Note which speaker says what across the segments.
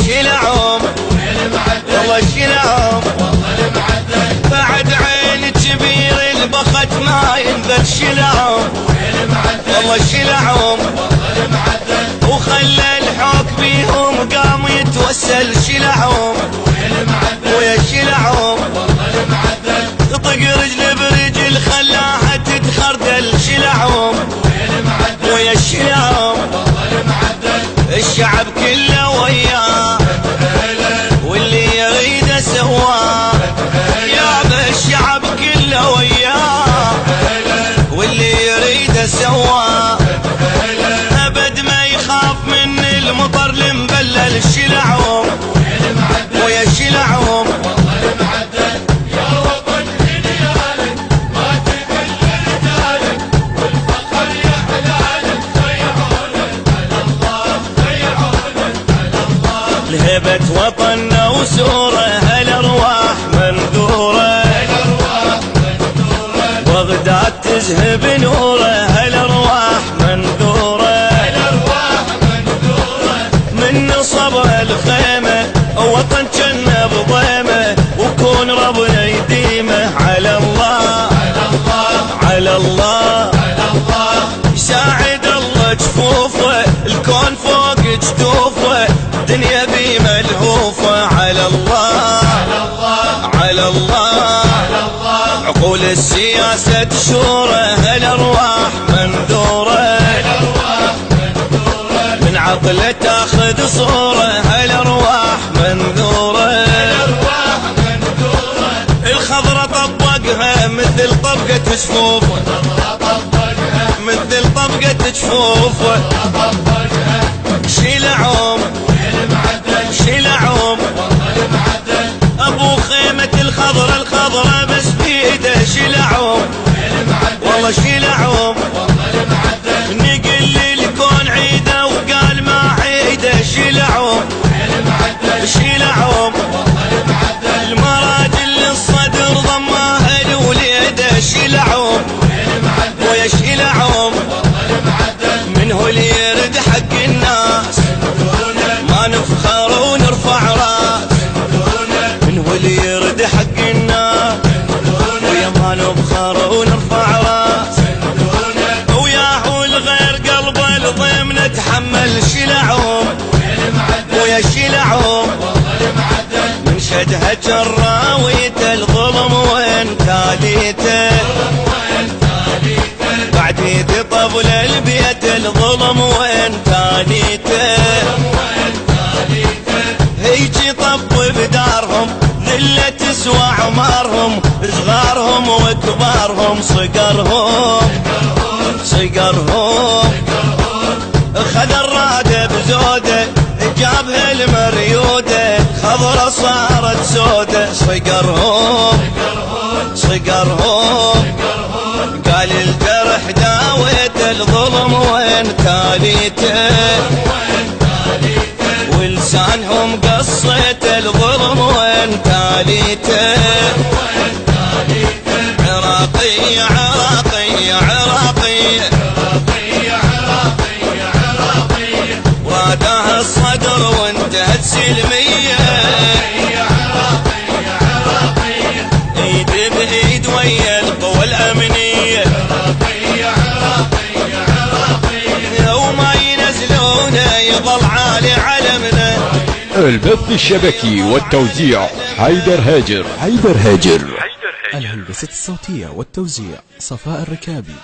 Speaker 1: شلعهم والله شلعهم بعد عين كبير البخت ما ينذل شلعهم والله شلعهم وخلى الحوك بيهم قام يتوسل شلعهم ويا شلعهم طق رجل برجل خلاها تتخردل شلعهم ويا شلعهم الشعب كله وياه واللي يريد سواه يا الشعب كله وياه واللي يريد سواه ابد ما يخاف من المطر المبلل شلعهم ويا شلعهم لهبة وطننا وسورة هالارواح منذورة بغداد تزهب نوره هالارواح منذورة من صبر الخيمة وطن جنة بضيمة وكون ربنا يديمه على الله على الله يساعد الله جفوفه الكون فوق جدوفه الدنيا بي ملهوفة على الله على الله عقول السياسة تشوره هالارواح منذورة من عقله تاخذ صورة هالارواح منذورة الخضرة طبقها مثل طبقة جفوفه مثل طبقة جفوفه شلعهم شلعهم ابو خيمة الخضرة بس بيده شلعهم والله شلعهم نقل للكون عيده وقال ما عيده شلعهم شلعهم المراجل الصدر ضماها لوليده شلعهم ويا شلعهم من هو اللي يرد حق الناس ما نفخر ونرفع راس من هو اللي يرد حق الناس ويا ما نفخر ونرفع راس وياه الغير قلبه الضيم نتحمل شلعهم ويا شلعهم من شدها جراويته الظلم وين تاليته بعد يدي طبل البيت الظلم وين تاليته هيجي طب بدارهم ذلة تسوى عمارهم صغارهم وكبارهم صقرهم خذ الرادة بزودة جابها المريودة خضرة صارت سودة صقرهم قال الجرح داويت الظلم وين تاليته ولسانهم قصيت الظلم وين تاليته عراقي عراقي عراقي واداها الصدر وانتهت سلمية ايد بايد ويا القوى الامنية وما ينزلونه يظل عالي علمنا.
Speaker 2: البث الشبكي والتوزيع حيدر هاجر.
Speaker 3: الهندسة الصوتية والتوزيع صفاء الركابي.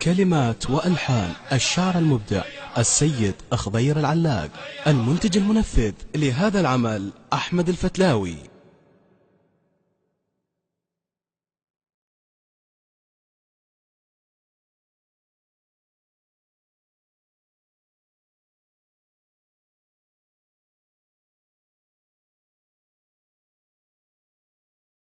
Speaker 3: كلمات وألحان الشاعر المبدع السيد أخضير العلاق. المنتج المنفذ لهذا العمل أحمد الفتلاوي.